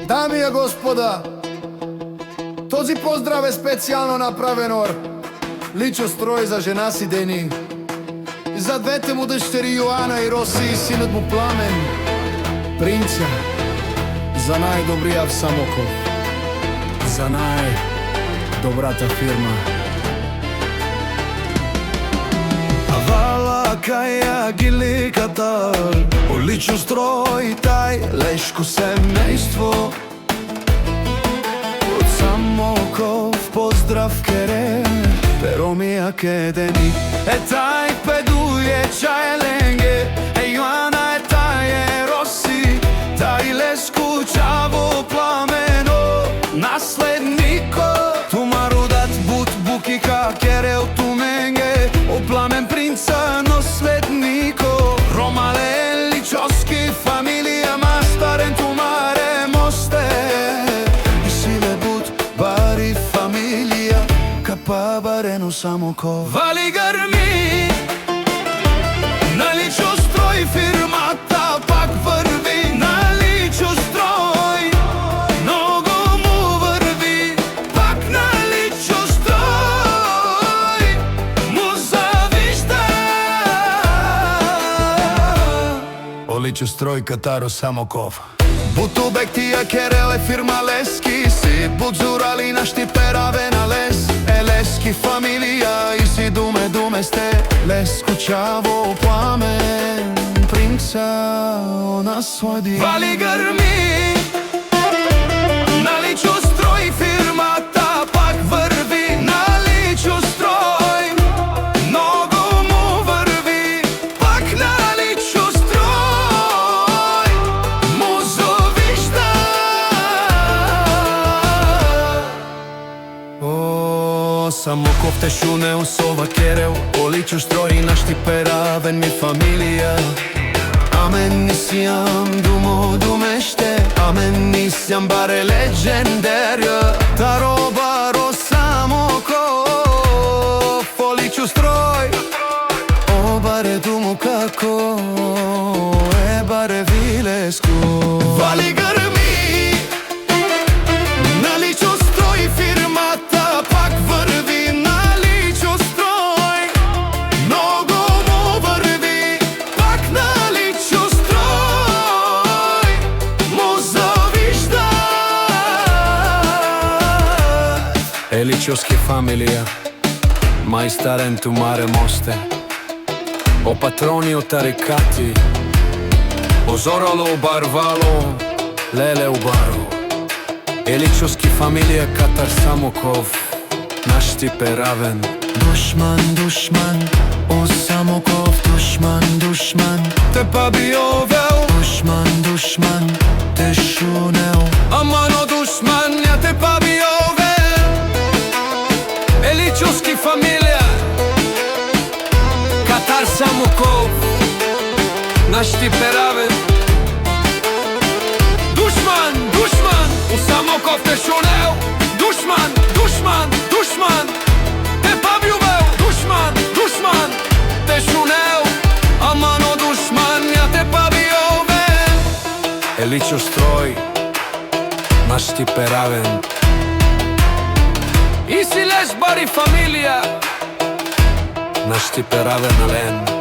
Дами и господа, този поздрав е специјално направен од лично строј за жена си Дени, за двете му дъщери Јоана и Роси и синот му Пламен, принца, за најдобријав Самоков, за најдобрата фирма. Авала каја гили Катар, о лично строј тај лешко семејство. Од Самоков поздрав кере, pero mia che Deni e tai peduje čajlenge, e Joana e taj e Rosi, taj leskučavo Plameno, nasledniko tu marudat but buki ka kere u tu menge, o Plamen princa nasledniko, Romale ličoski familija mastaren tu mare moste, i sile but bari familija pa bareno Samokov. Vali грми на лично строј, фирмата пак върви на лично строј, много му върви пак на лично строј, му завижда. О лично строј Катаро Самоков. Бут обектија кереле фирма Лески, си будзурали нашти пераве на лес. Лески фамилија и си думе сте, лескучаво Пламен, принца наслади. Вали грми на лично строј, фирмата пак върви на лично строј, много му върви пак на лично строј, му завижда. Самоков те шунел, сова керел, о лично строј нашти перавен ми фамилија. Амен нисиам думеште, амен нисиам баре легендарија. Таро баро Самоков, о лично строј, о баре думо како е баре вилеско. Вали грми на лично строј, фирмата пак върви на лично строј, много му върви пак на лично строј, му завижда. Еличовски фамилија, мајстарен ту маре мосте, о патрони од тарикати, о зорало барвало, леле у бару. Еличовски фамилија Катар Самоков, нашти перавен. Душман, о Самоков, душман, те па би овел. Душман, те шунел. Амано душман, ја те па би овел. Еличовски фамилија Катар Самоков, нашти перавен. Душман, у Самоков те шунел. Душман, те па би увел. Душман, те шунел. Амано душман, ја те па би овел. Елично строј, нашти перавен. И си леш бари фамилија, нашти перавен ален.